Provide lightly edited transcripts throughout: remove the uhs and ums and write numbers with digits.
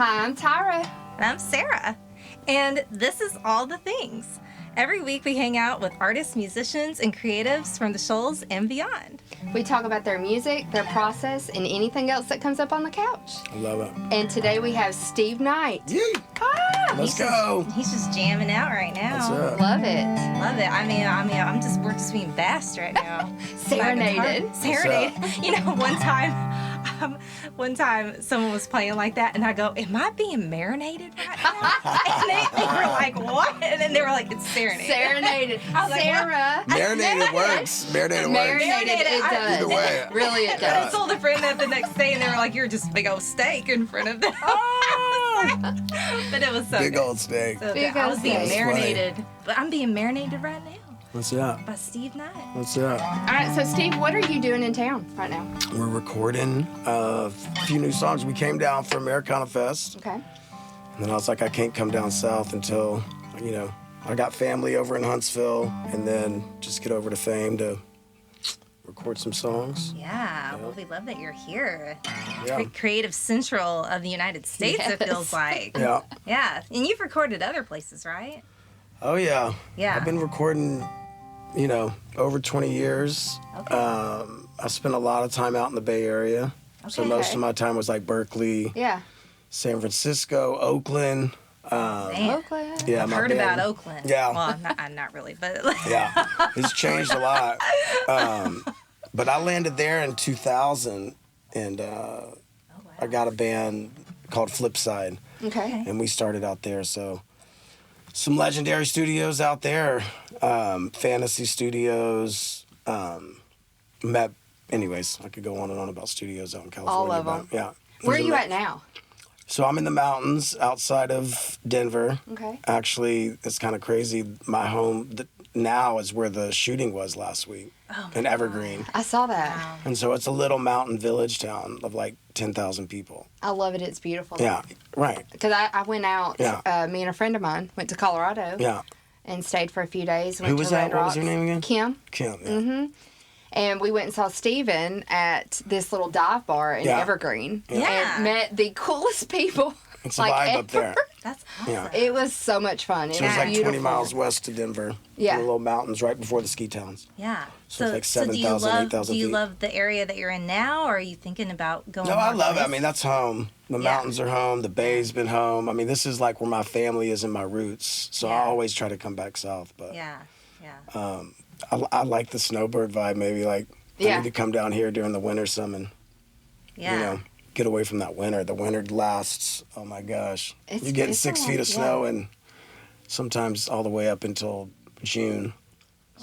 Hi, I'm Tyra. And I'm Sarah. And this is All The Things. Every week we hang out with artists, musicians, and creatives from the Shoals and beyond. We talk about their music, their process, and anything else that comes up on the couch. I love it. And today we have Steve Knight. Yay! Let's go. He's just jamming out right now. What's up? Love it. Love it. We're just being bashed right now. Serenaded. Serenaded. You know, one time someone was playing like that, and I go, "Am I being marinated right now?" And they were like, "What?" And then they were like, "It's serenaded." Serenaded. I was like, Sarah. Marinated works. Marinated works. Marinated, it does. Either way. Really, it I does. told a friend that the next day, and they were like, "You're just a big old steak in front of them." But it was so Big good. old steak. So Big good. I old was being steak. That's funny. marinated, but I'm being marinated right now What's up? by Steve Knight. What's up? All right, so Steve, what are you doing in town right now? We're recording a few new songs. We came down for Americana Fest. Okay. And then I was like, I can't come down south until, I got family over in Huntsville, and then just get over to Fame to record some songs. Yeah, well, we love that you're here. Yeah. Creative Central of the United States, Yes. it feels like. Yeah. Yeah, and you've recorded other places, right? Oh, yeah. Yeah. I've been recording, over 20 years. Okay. I spent a lot of time out in the Bay Area. So Okay. most of my time was like Berkeley, Yeah. San Francisco, Oakland. Man. Oakland. Yeah, I've my heard band- about Oakland. Yeah. Well, not really, but Yeah, it's changed a lot. But I landed there in 2000, and I got a band called Flipside, Okay. and we started out there. So some legendary studios out there, Fantasy Studios. Anyways, I could go on and on about studios out in California. All of but, them. Yeah. Where are you at now? So I'm in the mountains outside of Denver. Okay. Actually, it's kind of crazy. My home now is where the shooting was last week in Evergreen. I saw that. Wow. And so it's a little mountain village town of like 10,000 people. I love it. It's beautiful. Yeah, right. Because I went out, Yeah. me and a friend of mine went to Colorado Yeah. and stayed for a few days. Went Who was to that? Red What was her Rocks. name again? Kim. Kim. Yeah. Mm-hmm. And we went and saw Steven at this little dive bar in Yeah. Evergreen. Yeah. And met the coolest people. It's a vibe up ever. there. That's awesome. Yeah. It was so much fun. It So was it's like beautiful. 20 miles west to Denver. Yeah. The little mountains right before the ski towns. Yeah. So it's like do you 7,000, love 8,000 do you feet. love the area that you're in now, or are you thinking about going? No, I more love it. I places? mean, that's home. The Yeah. mountains are home. The bay's been home. I mean, this is like where my family is and my roots. So Yeah. I always try to come back south. But Yeah. I like the snowbird vibe. Maybe like I Yeah. need to come down here during the winter some and Yeah. get away from that winter. The winter lasts. Oh my gosh, you're getting it's 6 a feet lot, of snow and sometimes all the way up until June.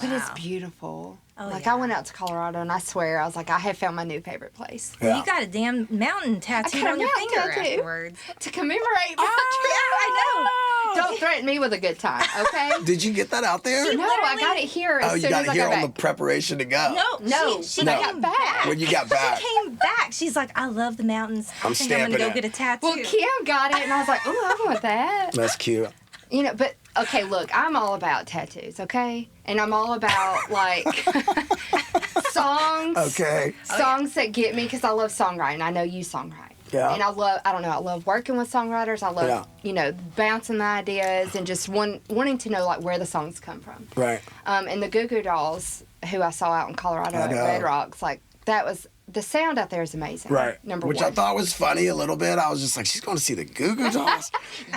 But it's Wow. beautiful. Oh, like yeah. I went out to Colorado and I swear I was like, I have found my new favorite place. Yeah. You got a damn mountain tattooed got a on your mountain finger tattoo. afterwards. To commemorate my Oh, trip. Don't threaten me with a good time, okay? Did you get that out there? No, I literally- got it here as Oh, you soon got as it I here got on the back. preparation to go. No, she when I came got back. When you got back. She came back. She's like, I love the mountains. I I'm think I'm gonna stamping go it. get a tattoo. Well, Kim got it, and I was like, "Oh, I want that." That's cute. But okay, look, I'm all about tattoos, okay, and I'm all about like songs, Okay. songs that get me because I love songwriting. I know you songwrite. Yeah. And I love working with songwriters. I love, bouncing the ideas and just wanting to know like where the songs come from. Right. And the Goo Goo Dolls, who I saw out in Colorado I at know. Red Rocks, like that was the sound out there is amazing. Right. Number Which one. I thought was funny a little bit. I was just like, she's going to see the Goo Goo Dolls.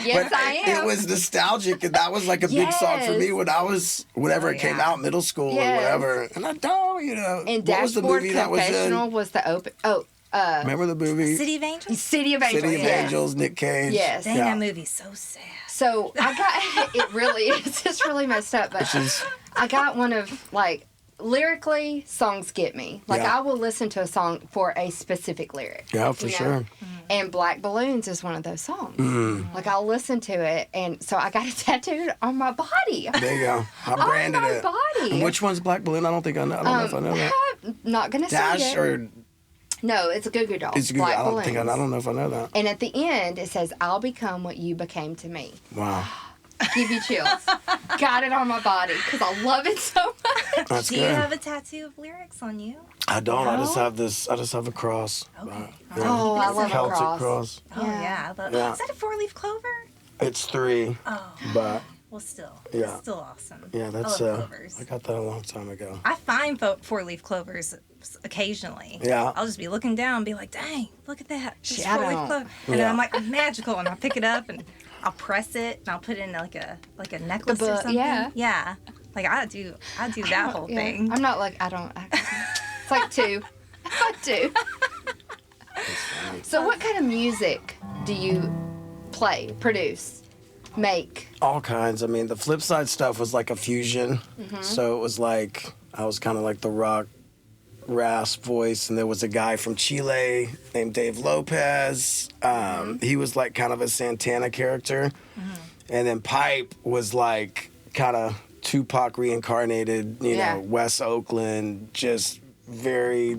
Yes, But I am. It was nostalgic, and that was like a big song for me Yes. when I was, whenever it came yeah. out, middle school Yes. or whatever. And I don't, And what was the Dashboard movie that was in? Confessional was the open. Remember the movie? City of Angels. City of Angels. City of yes. Angels, Nick Cage. Yes. Dang, Yeah. that movie's so sad. So I got it. Really is. It's really messed up, but I got one of like lyrically songs get me. Like Yeah. I will listen to a song for a specific lyric. Yeah, for you know? sure. And Black Balloons is one of those songs. Mm. Like I'll listen to it, and so I got it tattooed on my body. There you go. I On branded my it. body. And which one's Black Balloon? I don't think I know. I don't know if I know that. I'm not gonna say Dash it. or No, it's a Goo Goo Dolls. it's good. Black I don't Balloons. think I don't know if I know that. And at the end, it says, "I'll become what you became to me." Wow. Give you chills. Got it on my body because I love it so much. That's Do good. you have a tattoo of lyrics on you? I don't. No? I just have a cross. Okay. Oh, I love a Celtic cross. Oh, yeah. Yeah. Is that a 4-leaf clover? It's 3, Oh. but Well, still. Yeah. It's still awesome. yeah, that's I love clovers. I got that a long time ago. I find 4-leaf clovers occasionally. Yeah. I'll just be looking down and be like, dang, look at that. It's I 4-leaf don't. clover. And then Yeah. I'm like, magical. And I'll pick it up and I'll press it and I'll put it in like a necklace or book, something. yeah. Yeah. Like I do that whole Yeah. thing. I'm not like, it's like 2. It's like 2. So what kind of music do you play, produce, make? All kinds. I mean, the flip side stuff was like a fusion. So it was like, I was kind of like the rock rasp voice, and there was a guy from Chile named Dave Lopez. He was like kind of a Santana character. And then Pipe was like kind of Tupac reincarnated, you Yeah. know, Wes Oakland, just very,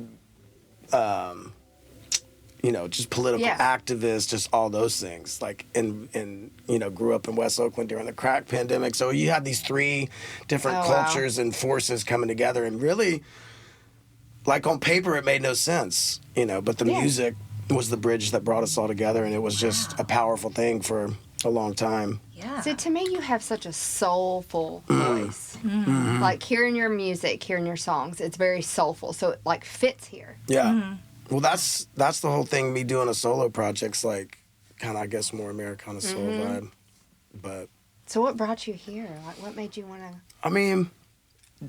you know, just political Yeah. activist, just all those things. Like, and you know, grew up in West Oakland during the crack pandemic. So you had these 3 different Oh, wow. cultures and forces coming together, and really, like on paper, it made no sense, you know, but the Yeah. music was the bridge that brought us all together, and it was just a powerful thing for a long time. Yeah. See, to me, you have such a soulful Mm. voice. Like hearing your music, hearing your songs, it's very soulful. So it like fits here. Yeah. Well, that's the whole thing. Me doing a solo project's like kind of, I guess, more Americana soul vibe. But So what brought you here? Like what made you want to? I mean,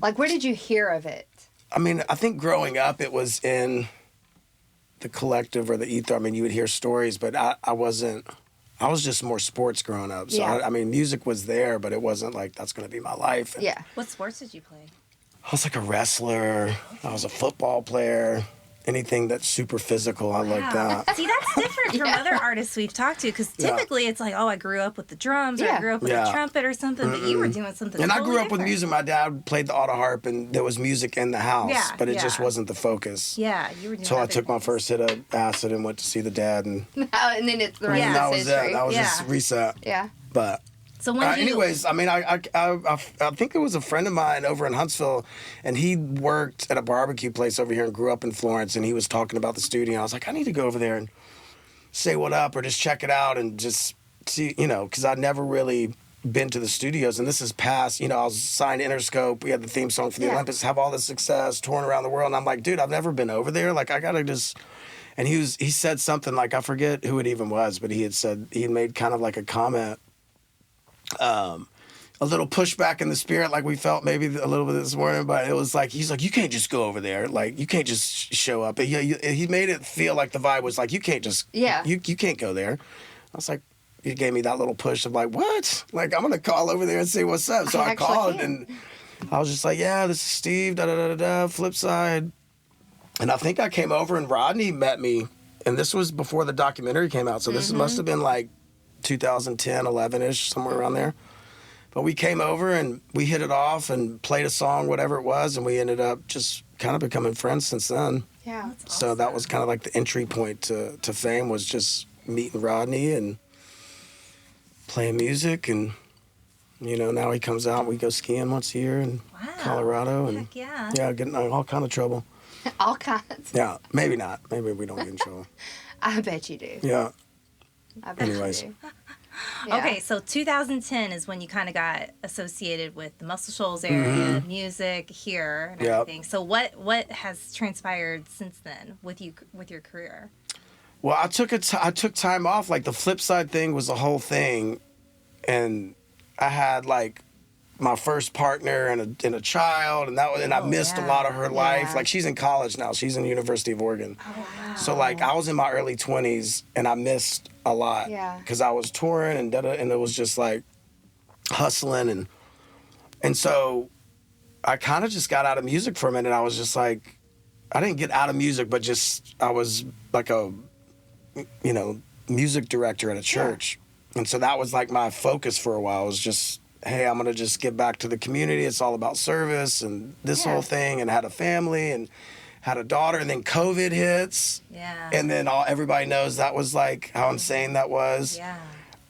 Like where did you hear of it? I think growing up, it was in the collective or the ether. I mean, you would hear stories, but I wasn't. I was just more sports growing up. So Yeah. I mean, music was there, but it wasn't like that's going to be my life. And Yeah. What sports did you play? I was like a wrestler. I was a football player. Anything that's super physical, I like that. See, that's different from other artists we've talked to, because Yeah. typically it's like, oh, I grew up with the drums, or I Yeah. grew up with Yeah. a trumpet or something, but you were doing something And I totally grew up with different. music. My dad played the auto harp, and there was music in the house, Yeah, but it just yeah. wasn't the focus. Yeah, you were doing Until I other took my things. first hit of acid and went to see the dad, and And then it's the rest Yeah. of that the was history. it. That was Yeah. just reset. Yeah. But So when did you... anyways, I mean, I think there was a friend of mine over in Huntsville, and he worked at a barbecue place over here and grew up in Florence, and he was talking about the studio. I was like, I need to go over there and say what up or just check it out and just see, you know, because I'd never really been to the studios, and this is past, you know, I was signed Interscope. We had the theme song for the Yeah. Olympics, have all this success, touring around the world, and I'm like, dude, I've never been over there. Like, I gotta just. And he said something like, I forget who it even was, but he had made kind of like a comment. A little pushback in the spirit, like we felt maybe a little bit this morning, but it was like, he's like, you can't just go over there. Like, you can't just show up. And he made it feel like the vibe was like, you can't just, Yeah. you can't go there. I was like, he gave me that little push of like, what? Like, I'm going to call over there and see what's up. So I actually called can. and I was just like, yeah, this is Steve, flip side. And I think I came over and Rodney met me. And this was before the documentary came out. So this must have been like 2010, 11-ish, somewhere around there. But we came over and we hit it off and played a song, whatever it was, and we ended up just kind of becoming friends since then. Yeah. So that was kind of like the entry point to fame, was just meeting Rodney and playing music. And, you know, now he comes out and we go skiing once a year in Colorado. And Heck yeah. yeah, getting in all kind of trouble. All kinds. Yeah, maybe not. Maybe we don't get in trouble. I bet you do. Yeah. I bet Anyways. you do. Yeah. Okay, so 2010 is when you kind of got associated with the Muscle Shoals area, music here, and Yep. everything. So what has transpired since then with your career? Well, I took time off. Like, the flip side thing was the whole thing, and I had like my first partner and a child, and I missed a lot of her life. Yeah. Like, she's in college now. She's in the University of Oregon. Oh, wow. So like, I was in my early 20s, and I missed a lot. Yeah. Because I was touring and it was just like hustling and so I kind of just got out of music for a minute. I was just like, I didn't get out of music, but just I was like a, you know, music director at a church. And so that was like my focus for a while. It was just, hey, I'm going to just give back to the community. It's all about service and this whole thing, and had a family and had a daughter, and then COVID hits. Yeah. And then everybody knows that was like how insane that was. Yeah.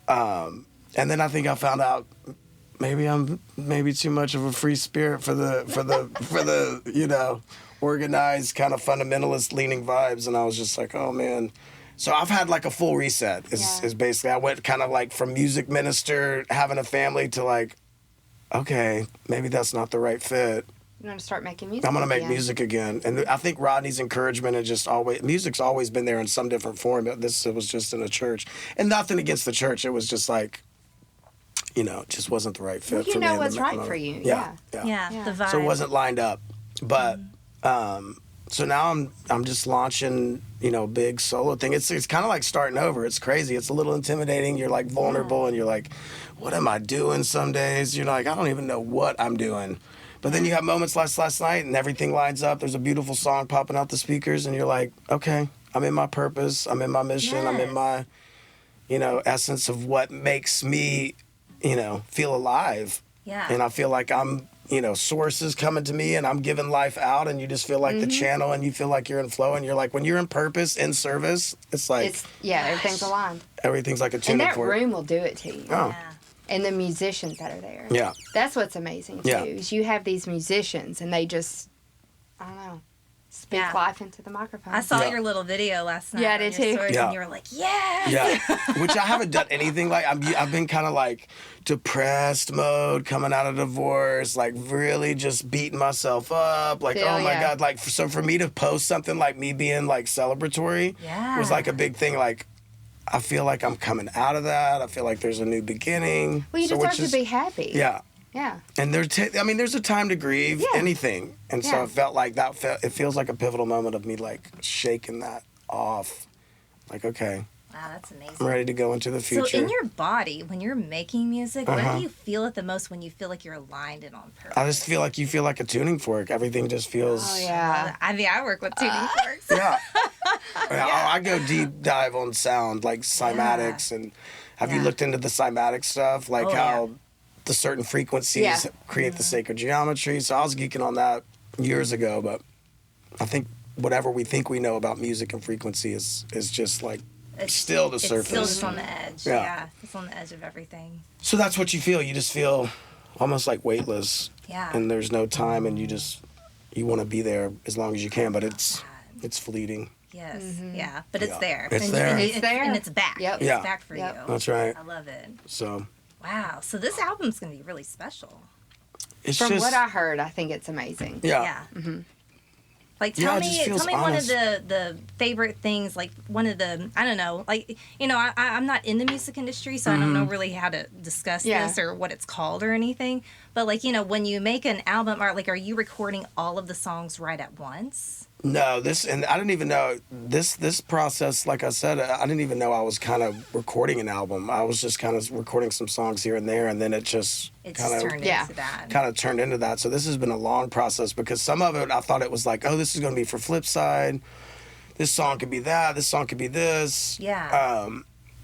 And then I think I found out maybe I'm too much of a free spirit for the you know, organized, kind of fundamentalist leaning vibes, and I was just like, oh man. So I've had like a full reset. Is basically I went kind of like from music minister, having a family, to like, okay, maybe that's not the right fit. I'm gonna start making music. I'm gonna make music again, and I think Rodney's encouragement and just always music's always been there in some different form. It was just in a church, and nothing against the church. It was just like, it just wasn't the right fit. Well, for me what's right for you. Yeah, the vibe. So it wasn't lined up, but so now I'm just launching, big solo thing. It's kind of like starting over. It's crazy. It's a little intimidating. You're like vulnerable, and you're like, what am I doing? Some days you're like, I don't even know what I'm doing. But then you have moments like last night, and everything lines up. There's a beautiful song popping out the speakers, and you're like, okay, I'm in my purpose. I'm in my mission. I'm in my, essence of what makes me, feel alive. Yeah. And I feel like I'm, sources coming to me, and I'm giving life out, and you just feel like the channel, and you feel like you're in flow, and you're like, when you're in purpose, in service, it's like... everything's aligned. Everything's like a tuning fork. And that fork. room will do it to you. Oh. Yeah. And the musicians that are there. Yeah. That's what's amazing, too, Yeah. is you have these musicians, and they just, I don't know, speak life into the microphone. I saw your little video last night. Yeah, I did too. Yeah. And you were like, yes! Yeah, which I haven't done anything like. I've been kind of like depressed mode, coming out of divorce, like really just beating myself up. Like, oh my God. Like, so for me to post something like me being like celebratory was like a big thing. Like, I feel like I'm coming out of that. I feel like there's a new beginning. Well, you deserve to be happy. Yeah. Yeah. And there's a time to grieve anything. And so I felt like it feels like a pivotal moment of me like shaking that off. Like, okay. Wow, that's amazing. I'm ready to go into the future. So in your body, when you're making music, where do you feel it the most when you feel like you're aligned and on purpose? I just feel like you feel like a tuning fork. Everything just feels... Oh, yeah. I mean, I work with tuning forks. Yeah. I go deep dive on sound, like cymatics. And have you looked into the cymatic stuff? Like how the certain frequencies create the sacred geometry. So I was geeking on that years ago, but I think whatever we think we know about music and frequency is just like still the surface. It's still just on the edge. Yeah. It's on the edge of everything. So that's what you feel. You just feel almost like weightless. Yeah. And there's no time, and you want to be there as long as you can, but it's fleeting. Yes. Yeah. But it's there. It's there. It's there. And it's back. Yep. It's back for you. That's right. I love it. So. Wow. So this album's going to be really special. It's From just, what I heard, I think it's amazing. Yeah. Like tell it just feels me one of honest. the favorite things, like one of the, I don't know, like, I'm not in the music industry, so I don't know really how to discuss this or what it's called or anything. But like, when you make an album, or like, are you recording all of the songs right at once? No, and I didn't even know this process. Like I said, I didn't even know I was kind of recording an album. I was just kind of recording some songs here and there, and then it just turned into that. Kind of turned into that. So this has been a long process, because some of it I thought it was like, oh, this is going to be for flip side. This song could be that. This song could be this. Yeah.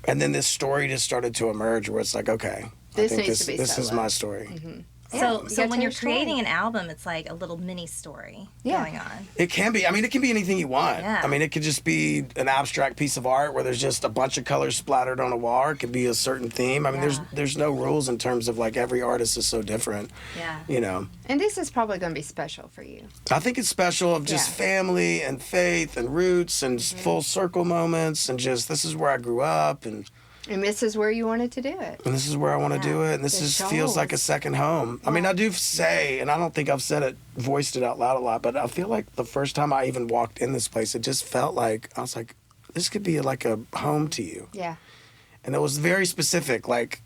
And then this story just started to emerge, where it's like, okay, This I think needs to be this is solo. my story. So gotta when tell you're your story. creating an album, it's like a little mini story going on. It can be. I mean, it can be anything you want. Yeah. I mean, it could just be an abstract piece of art where there's just a bunch of colors splattered on a wall. It could be a certain theme. I mean, there's no rules in terms of like every artist is so different. Yeah. And this is probably going to be special for you. I think it's special of just family and faith and roots and full circle moments, and just this is where I grew up, and this is where you wanted to do it. this is where I want to do it, and this feels like a second home. I mean, I do say, and I don't think I've voiced it out loud a lot, but I feel like the first time I even walked in this place, it just felt like, I was like, this could be like a home to you. Yeah. And it was very specific, like,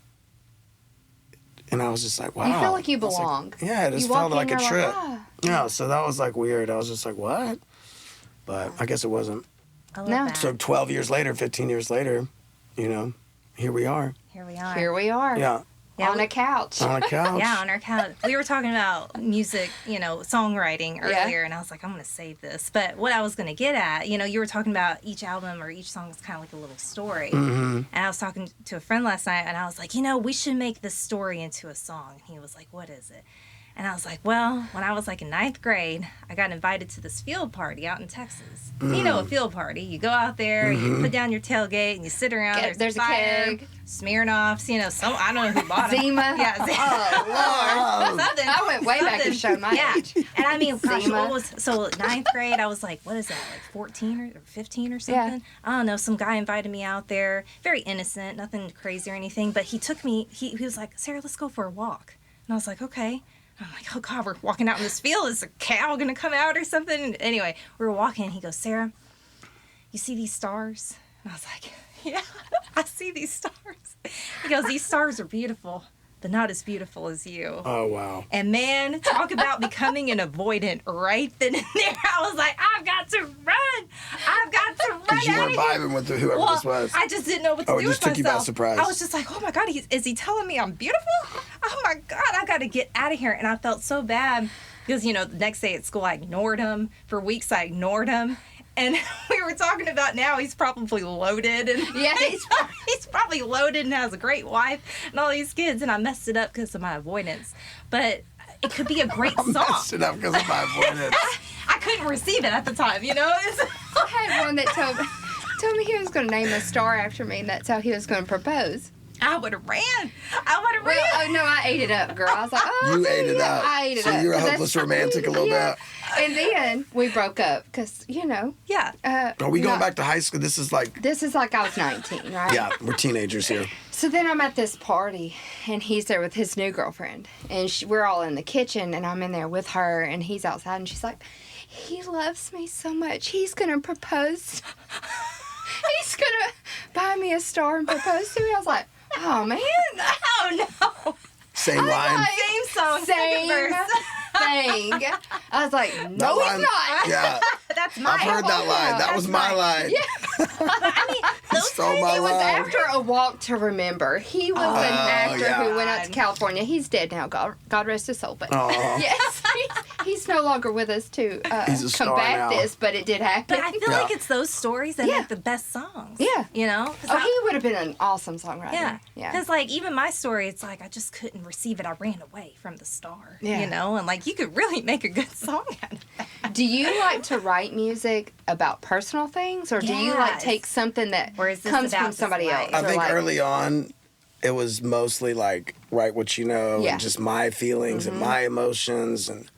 and I was just like, wow. You feel like you I was like, belong. yeah, it just You walk felt in, like a you're like, trip. ah. Yeah, so that was like weird. I was just like, what? But I guess it wasn't. I love No. that. So 12 years later, 15 years later, here we are. Here we are. Here we are. Yeah. On a couch. On a couch. Yeah, on our couch. We were talking about music, songwriting earlier, and I was like, I'm going to save this. But what I was going to get at, you were talking about each album or each song is kind of like a little story. And I was talking to a friend last night, and I was like, we should make this story into a song. And he was like, what is it? And I was like, well, when I was like in 9th grade, I got invited to this field party out in Texas. You know, a field party. You go out there, you put down your tailgate, and you sit around. There's a fire, keg. Smirnoffs, you know, I don't know who bought them. Zima. Yeah, Oh, Lord. Something. I went way back and showed my age. And I mean, gosh, Zima. so 9th grade, I was like, what is that, like 14 or 15 or something? Yeah. I don't know. Some guy invited me out there. Very innocent, nothing crazy or anything. But he took me, he was like, Sarah, let's go for a walk. And I was like, okay. I'm like, oh, God, we're walking out in this field. Is a cow going to come out or something? And anyway, we were walking. He goes, Sarah, you see these stars? And I was like, yeah, I see these stars. He goes, these stars are beautiful, but not as beautiful as you. Oh, wow. And man, talk about becoming an avoidant right then and there. I was like, I've got to run. I've got to run Because you out were of here. vibing with whoever Well, this was. I just didn't know what to do it with just took myself. you by surprise. I was just like, oh my God, is he telling me I'm beautiful? Oh my God, I got to get out of here. And I felt so bad because, you know, the next day at school, I ignored him. For weeks, I ignored him. And we were talking about now he's probably loaded. And Yeah, he's probably loaded and has a great wife and all these kids. And I messed it up because of my avoidance. But it could be a great song. I messed it up because of my avoidance. I couldn't receive it at the time, you know? I had one that told me he was going to name a star after me, and that's how he was going to propose. I would have ran. I would have Well, ran. oh no, I ate it up, girl. I was like, oh, You ate it yeah, up. I ate it So up. you're a 'Cause hopeless that's- romantic a little yeah. bit. And then we broke up because, you know. Yeah. Are we going not- back to high school? This is like, This is like I was 19, right? yeah, we're teenagers here. So then I'm at this party, and he's there with his new girlfriend. And we're all in the kitchen, and I'm in there with her, and he's outside, and she's like, he loves me so much. He's going to propose. He's going to buy me a star and propose to me. I was like, oh, man. Oh no. Same line. Same song. Same Second verse. thing. I was like, no, That he's line- not. Yeah, That's I've mine. heard that line. That was my line. I mean, those Stole my It was line. after A Walk to Remember. He was an actor yeah. who went out to California. He's dead now. God rest his soul. But Aw. yes, he's no longer with us to He's a star combat now. this, but it did happen. But I feel Yeah. like it's those stories that Yeah. make the best songs. Yeah. You know? 'Cause Oh, I- he would have been an awesome songwriter. yeah. Yeah. Because, like, even my story, it's like I just couldn't receive it. I ran away from the star. Yeah. You know? And, like, you could really make a good song out of that. Do you like to write music about personal things, or do you like Yes. take something that Or is this comes about from somebody just else? life? I or think like, early on, it was mostly like write what you know, Yeah. and just my feelings and my emotions and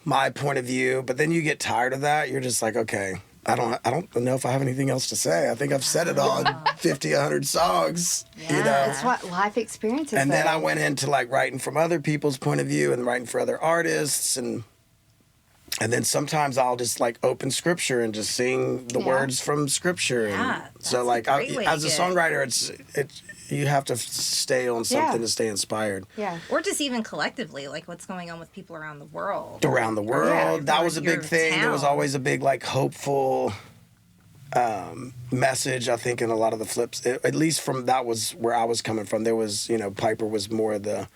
my point of view. But then you get tired of that. You're just like, okay, I don't know if I have anything else to say. I think I've said it all in 50, 100 songs. You know. That's what life experiences. And then though. I went into like writing from other people's point of view and writing for other artists and then sometimes I'll just like open scripture and just sing the Yeah. words from scripture. Yeah, And so that's a like great way to as a get- songwriter, it's you have to stay on something Yeah. to stay inspired. Yeah. Or just even collectively, like what's going on with people around the world. Around the world, Yeah. that was a Your big thing. There was town. always a big like hopeful message. I think in a lot of the flips, at least from that was where I was coming from. There was Piper was more the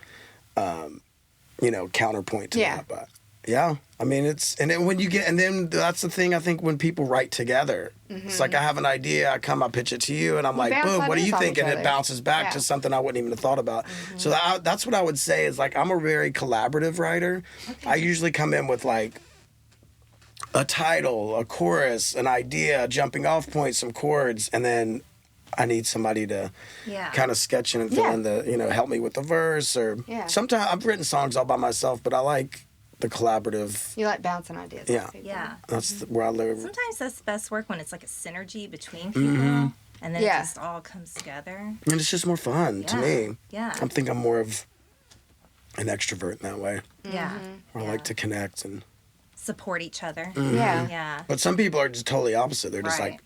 counterpoint to Yeah. that, but. Yeah, I mean and then that's the thing. I think when people write together, it's like I have an idea, I pitch it to you, and I'm like, bounce boom, what do ideas you off think? each And it other. bounces back Yeah. to something I wouldn't even have thought about. So that's what I would say is like I'm a very collaborative writer. I usually come in with like a title, a chorus, an idea, a jumping off point, some chords, and then I need somebody to Yeah. kind of sketch in and fill Yeah. in the help me with the verse or Yeah. sometimes I've written songs all by myself, but I like the collaborative. You like bouncing ideas. Yeah. off people. Yeah. That's where I live. Sometimes that's the best work when it's like a synergy between people Mm-hmm. and then Yeah. it just all comes together. And it's just more fun to Yeah. me. Yeah. I think I'm more of an extrovert in that way. Yeah. Where I like to connect and. Support each other. Yeah. Yeah. But some people are just totally opposite. They're just Right. like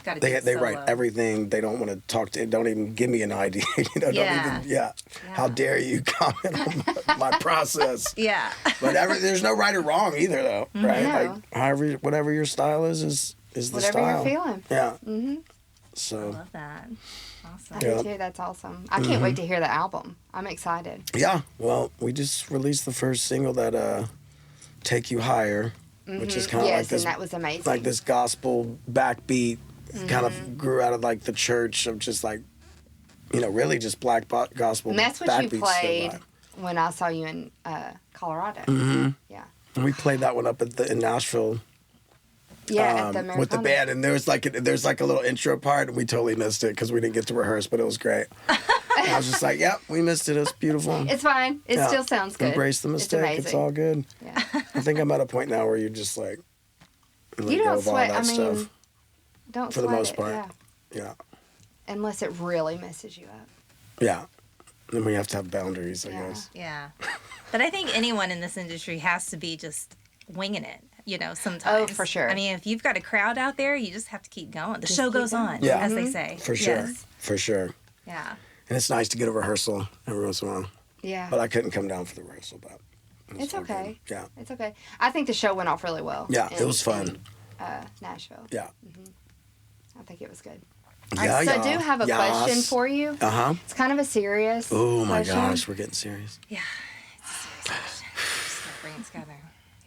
Gotta they do they solo. write everything. They don't want to talk to. Don't even give me an idea. Yeah. Don't even. How dare you comment on my process? Yeah. But there's no right or wrong either, though, right? No. Like whatever your style is the Whatever style. you're feeling. Yeah. Mm-hmm. So Love that. Awesome. I do too. That's awesome. I can't wait to hear the album. I'm excited. yeah. Well, we just released the first single that "Take You Higher," which is kind of Yes, like this and that was amazing. like this gospel backbeat. Kind of grew out of like the church of just like, really just black gospel. And that's what you backbeat played stuff. when I saw you in Colorado. Mm-hmm. Yeah. And we played that one up in Nashville. Yeah, at the with the Americana. band, and there's like a little intro part, and we totally missed it because we didn't get to rehearse, but it was great. And I was just like, "Yep, we missed it. It's beautiful. It's fine. It still sounds good. Embrace the mistake. It's amazing. It's all good." Yeah. I think I'm at a point now where you're just like, You don't sweat. I mean, stuff don't for sweat the most it, part. Yeah. Yeah, Unless it really messes you up. yeah. And we have to have boundaries, I Yeah. guess. Yeah. But I think anyone in this industry has to be just winging it, sometimes. Oh, for sure. I mean, if you've got a crowd out there, you just have to keep going. The Just show keep goes going. on, Yeah. as they say. For sure, Yes. for sure. Yeah. And it's nice to get a rehearsal every once in a while. Yeah. But I couldn't come down for the rehearsal, but It's all okay. good. Yeah, It's okay. I think the show went off really well. Yeah, it was fun. In, Nashville. yeah. I think it was good. Yeah, So I do have a question for you. Uh-huh. It's kind of a serious Oh my question. gosh, we're getting serious. Yeah. It's a serious question. Just gotta bring it together.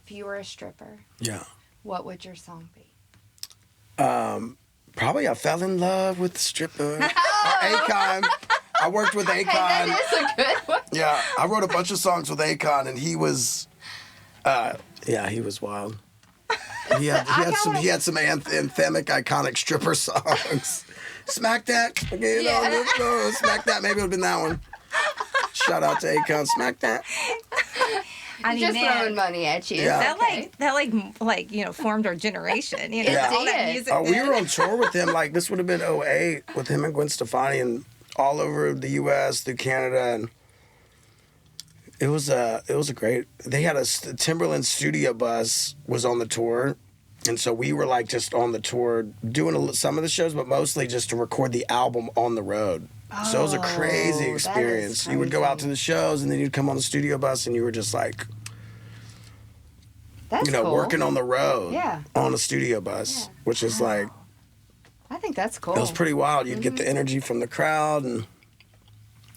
If you were a stripper, Yeah. what would your song be? Probably I fell in love with the stripper. Or Akon. I worked with Akon. Hey, that is a good one. Yeah, I wrote a bunch of songs with Akon, and he was, he was wild. He had some anthemic, iconic stripper songs. Smack that, smack that. Maybe it would have been that one. Shout out to Akon. Smack that. I mean, Just man, throwing money at you. Yeah. that formed our generation. Yeah. All that did. music. Oh, we did. were on tour with him. Like this would have been '08 with him and Gwen Stefani, and all over the U.S. through Canada, and it was a great. They had a Timberland studio bus was on the tour, and so we were like just on the tour doing some of the shows, but mostly just to record the album on the road. So it was a crazy that is experience. You would go out to the shows, and then you'd come on the studio bus, and you were just like, That's cool. working on the road, Yeah. on a studio bus, Yeah. which is like. I think that's cool. It was pretty wild. You'd get the energy from the crowd, and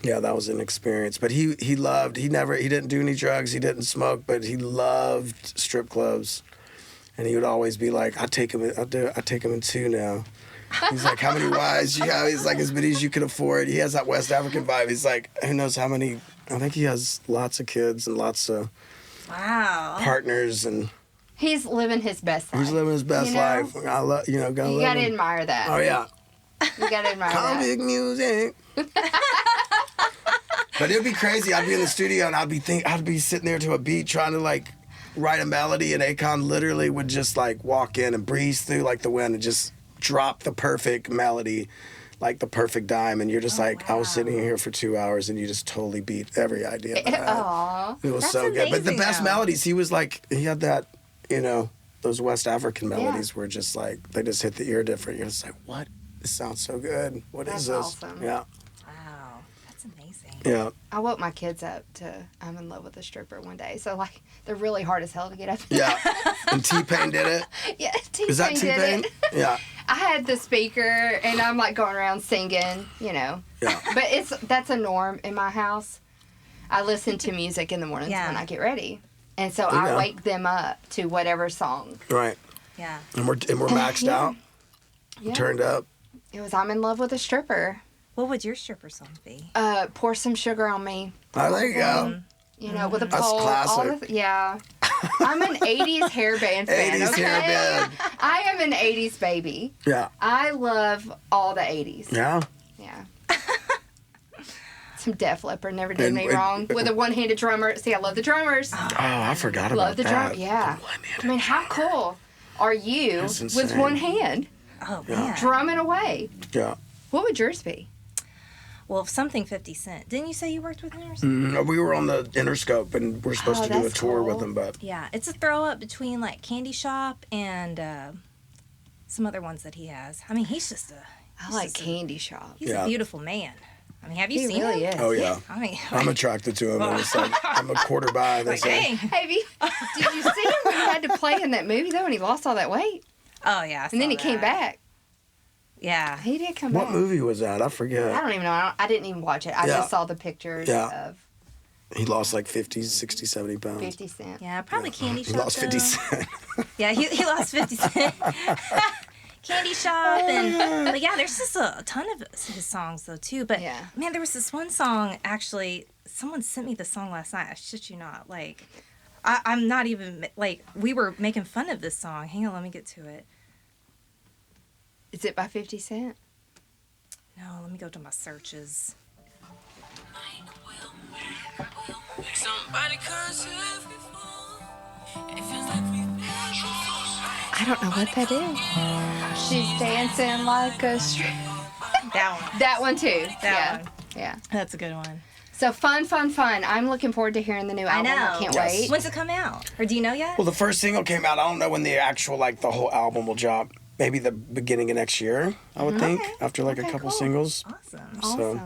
yeah, that was an experience. But he didn't do any drugs, he didn't smoke, but he loved strip clubs, and he would always be like, I take him in two now. He's like, how many wives you have? He's like, as many as you can afford. He has that West African vibe. He's like, who knows how many? I think he has lots of kids and lots of partners, and He's living his best life. he's living his best life. I love, You gotta admire that. Oh yeah. You gotta admire that. Comic music. But it'd be crazy. I'd be in the studio and I'd be sitting there to a beat trying to like write a melody, and Akon literally would just like walk in and breeze through like the wind and just drop the perfect melody, like the perfect dime, and you're just I was sitting here for 2 hours and you just totally beat every idea that I had. Aw. It was That's so good. But the amazing, best though. melodies, he had that, those West African melodies were just like, they just hit the ear different. You're just like, what? This sounds so good. What is That's this? awesome. Yeah. Wow. That's amazing. Yeah. I woke my kids up to I'm in love with a stripper one day. So like they're really hard as hell to get up. Yeah. And T-Pain did it? Yeah, Is that T-Pain T-Pain? did it. Yeah. I had the speaker and I'm like going around singing, Yeah. But that's a norm in my house. I listen to music in the mornings Yeah. when I get ready. And so Yeah. I wake them up to whatever song. Right. Yeah. And we're maxed Yeah. out, Yeah. turned up. It was I'm in love with a stripper. What would your stripper song be? Pour some sugar on me. Oh, there you go. With a That's pole. classic. Yeah. I'm an 80s hairband fan, 80s okay? hairband. I am an 80s baby. Yeah. I love all the 80s. Yeah. Yeah. Some Def Leppard never did me And- wrong. With a one-handed drummer. See, I love the drummers. Oh, I forgot about Love the that. drum. Yeah. The one-handed I mean, how drummer. cool are you That's with insane. one hand Oh, Yeah. man. drumming away? Yeah. What would yours be? Well, something 50 Cent. Didn't you say you worked with him or Mm. something? We were on the Interscope, and we're supposed to do a that's tour with cool. him, but Yeah. It's a throw up between like Candy Shop and some other ones that he has. I mean, he's just I like Candy Shop. He's Yeah. a beautiful man. I mean, have you He seen really him? is. oh yeah. I mean, I'm attracted to him. And it's like, I'm a quarter by. They like, say. dang. Hey, did you see him when he had to play in that movie, though, and he lost all that weight? Oh, yeah. And then he came back. Yeah. He did come What back. movie was that? I I forget. don't even know. I didn't even watch it. I Yeah. just saw the pictures Yeah. of He lost like 50, 60, 70 pounds. 50 Cent. Yeah, probably Candy He Shop. lost 50 though. cents. Yeah, he lost 50 Cent. Candy Shop, and but yeah, there's just a ton of his songs though too. But man, there was this one song actually. Someone sent me the song last night. I shit you not. Like, I'm not even like we were making fun of this song. Hang on, let me get to it. Is it by 50 Cent? No, let me go to my searches. I don't know what that is. She's dancing like a street. That one. That one too. That one. Yeah. That's a good one. So fun. I'm looking forward to hearing the new album. I can't wait. When's it come out? Or do you know yet? Well, the first single came out. I don't know when the actual, like, the whole album will drop. Maybe the beginning of next year, I would think, after, like, a couple singles. Awesome. So,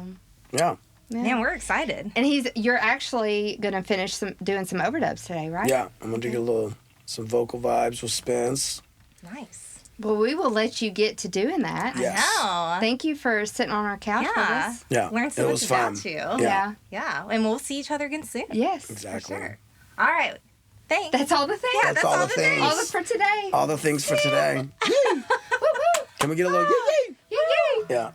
yeah. Man, we're excited. And you're actually going to finish doing some overdubs today, right? Yeah, I'm going to do some vocal vibes with Spence. Nice. Well, we will let you get to doing that. Yes. I know. Thank you for sitting on our couch with us. Yeah. Learn so much about you. Yeah. Yeah. And we'll see each other again soon. Yes. Exactly. For sure. All right. Thanks. That's all the things. Yeah, that's all the things. All the for today. All the things for today. Woo-hoo. Can we get a little yay? Yay, yay. Yeah.